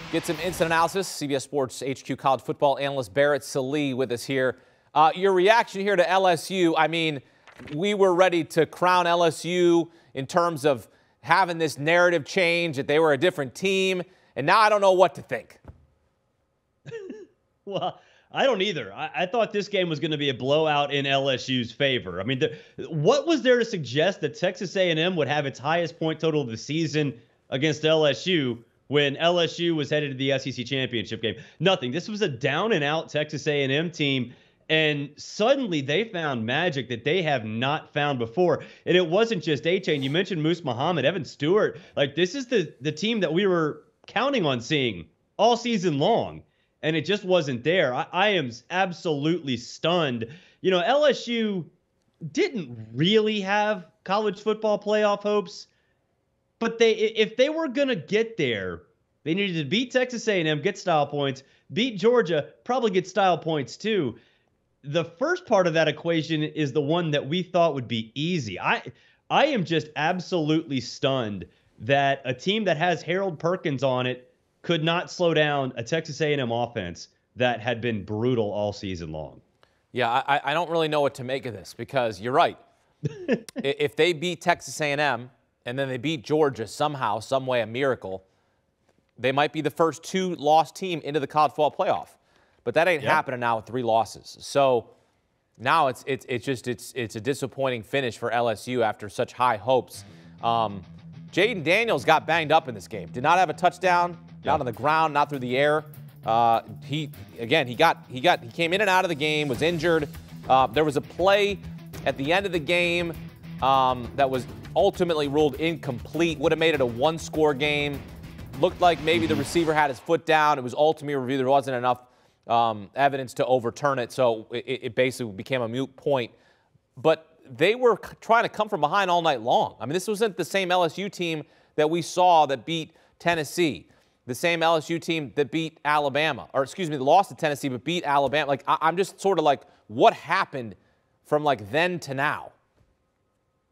Get some instant analysis. CBS Sports HQ college football analyst Barrett Sallee with us here. Your reaction here to LSU, I mean, we were ready to crown LSU in terms of having this narrative change, that they were a different team, and now I don't know what to think. Well, I don't either. I thought this game was going to be a blowout in LSU's favor. I mean, what was there to suggest that Texas A&M would have its highest point total of the season against LSU when LSU was headed to the SEC championship game? Nothing. This was a down-and-out Texas A&M team, and suddenly they found magic that they have not found before. And it wasn't just A-Chain. You mentioned Moose Muhammad, Evan Stewart. Like, this is the team that we were counting on seeing all season long, and it just wasn't there. I am absolutely stunned. You know, LSU didn't really have college football playoff hopes, but if they were going to get there, they needed to beat Texas A&M, get style points, beat Georgia, probably get style points too. The first part of that equation is the one that we thought would be easy. I am just absolutely stunned that a team that has Harold Perkins on it could not slow down a Texas A&M offense that had been brutal all season long. Yeah, I don't really know what to make of this, because you're right. If they beat Texas A&M and then they beat Georgia somehow, some way, a miracle, they might be the first two-loss team into the college football playoff. But that ain't happening now with 3 losses. So now it's a disappointing finish for LSU after such high hopes. Jaden Daniels got banged up in this game. Did not have a touchdown, not on the ground, not through the air. He came in and out of the game, was injured. There was a play at the end of the game that was ultimately ruled incomplete. Would have made it a 1-score game. Looked like maybe the receiver had his foot down. It was ultimately reviewed. There wasn't enough evidence to overturn it, so it basically became a moot point. But they were trying to come from behind all night long. I mean, this wasn't the same LSU team that we saw that beat Tennessee, the same LSU team that beat Alabama, or excuse me, lost to Tennessee but beat Alabama. Like, I'm just sort of like, what happened from like then to now?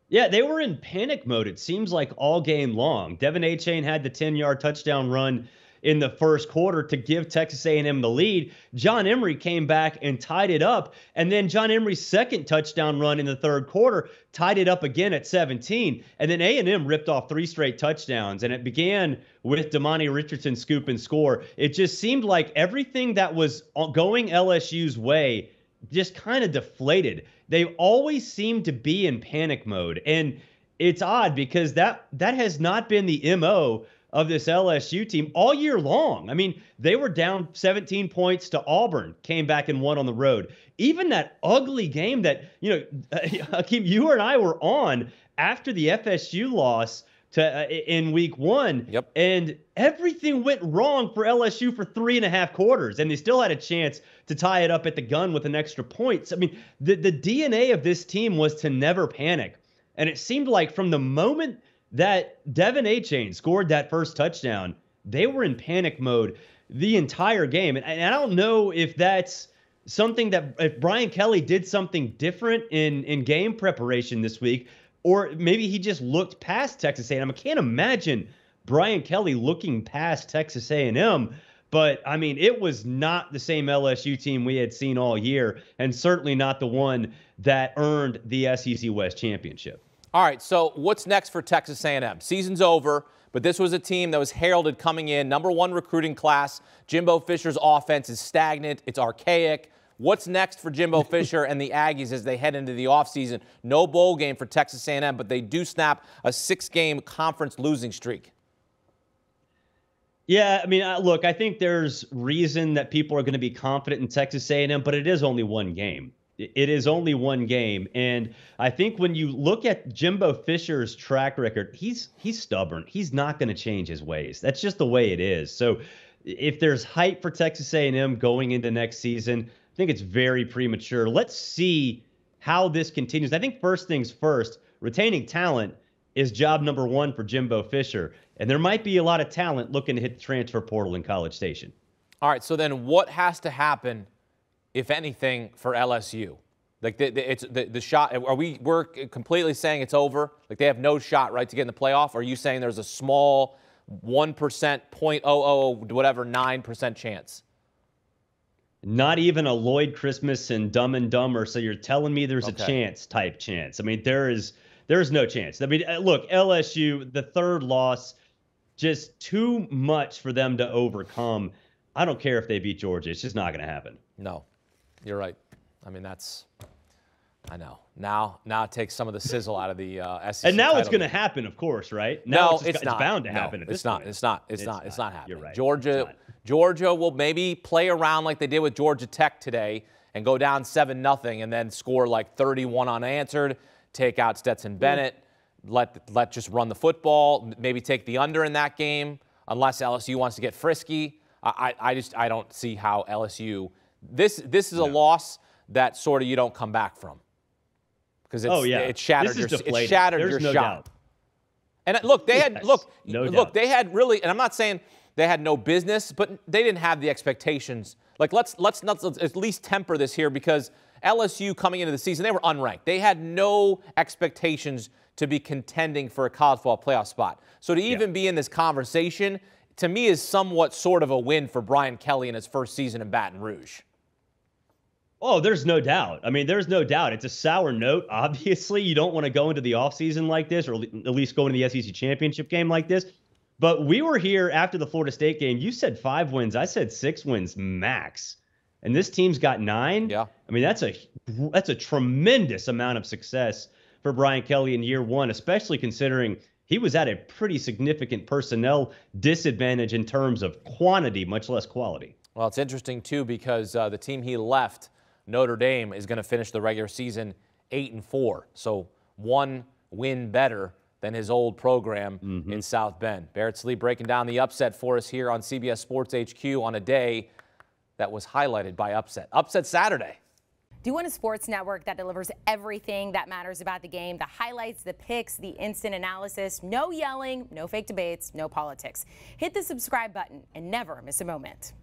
Yeah, they were in panic mode, it seems like, all game long. Devin A-Chain had the 10-yard touchdown run in the first quarter to give Texas A&M the lead. John Emery came back and tied it up, and then John Emery's second touchdown run in the third quarter tied it up again at 17, and then A&M ripped off 3 straight touchdowns, and it began with Damani Richardson scoop and score. It just seemed like everything that was going LSU's way just kind of deflated. They always seem to be in panic mode, and it's odd because that has not been the MO of this LSU team all year long. I mean, they were down 17 points to Auburn, came back and won on the road. Even that ugly game that, you know, Hakeem, you and I were on after the FSU loss in week 1. Yep. And everything went wrong for LSU for 3.5 quarters, and they still had a chance to tie it up at the gun with an extra point. I mean, the DNA of this team was to never panic. And it seemed like from the moment that Devin A-Chain scored that first touchdown, they were in panic mode the entire game. And I don't know if that's something that, if Brian Kelly did something different in game preparation this week, or maybe he just looked past Texas A&M. I can't imagine Brian Kelly looking past Texas A&M, but I mean, it was not the same LSU team we had seen all year, and certainly not the one that earned the SEC West championship. All right, so what's next for Texas A&M? Season's over, but this was a team that was heralded coming in, #1 recruiting class. Jimbo Fisher's offense is stagnant. It's archaic. What's next for Jimbo Fisher and the Aggies as they head into the offseason? No bowl game for Texas A&M, but they do snap a 6-game conference losing streak. Yeah, I mean, look, I think there's reason that people are going to be confident in Texas A&M, but it is only one game. It is only one game, and I think when you look at Jimbo Fisher's track record, he's stubborn. He's not going to change his ways. That's just the way it is. So if there's hype for Texas A&M going into next season, I think it's very premature. Let's see how this continues. I think first things first, retaining talent is job #1 for Jimbo Fisher, and there might be a lot of talent looking to hit the transfer portal in College Station. All right, so then what has to happen, if anything, for LSU? Like the shot, we're completely saying it's over? Like they have no shot, right, to get in the playoff? Or are you saying there's a small 1%, 0.00 whatever 9% chance. Not even a Lloyd Christmas and Dumb and Dumber. So you're telling me there's Okay. a chance. I mean, there is no chance. I mean, look, LSU, the third loss, just too much for them to overcome. I don't care if they beat Georgia. It's just not going to happen. No, you're right. I mean, I know. Now it takes some of the sizzle out of the SEC. And now it's going to game. happen, of course, right? No, it's not. It's bound to happen. It's not happening. You're right. Georgia will maybe play around like they did with Georgia Tech today and go down 7-0 and then score like 31 unanswered, take out Stetson Bennett, let just run the football, maybe take the under in that game unless LSU wants to get frisky. I don't see how LSU this is a loss that sort of you don't come back from. Because it shattered your shot. Doubt. And look, they had doubt. They had really, and I'm not saying they had no business, but they didn't have the expectations. Like let's at least temper this here, because LSU coming into the season, they were unranked. They had no expectations to be contending for a college football playoff spot. So to even be in this conversation, to me, is somewhat sort of a win for Brian Kelly in his first season in Baton Rouge. Oh, there's no doubt. I mean, there's no doubt. It's a sour note. Obviously, you don't want to go into the offseason like this, or at least go into the SEC championship game like this. But we were here after the Florida State game. You said 5 wins. I said 6 wins max. And this team's got 9. Yeah. I mean, that's a tremendous amount of success for Brian Kelly in year one, especially considering he was at a pretty significant personnel disadvantage in terms of quantity, much less quality. Well, it's interesting, too, because the team he left, Notre Dame, is going to finish the regular season 8-4. So 1 win better than his old program in South Bend. Barrett Sallee breaking down the upset for us here on CBS Sports HQ on a day that was highlighted by upset. Upset Saturday. Do you want a sports network that delivers everything that matters about the game? The highlights, the picks, the instant analysis, no yelling, no fake debates, no politics. Hit the subscribe button and never miss a moment.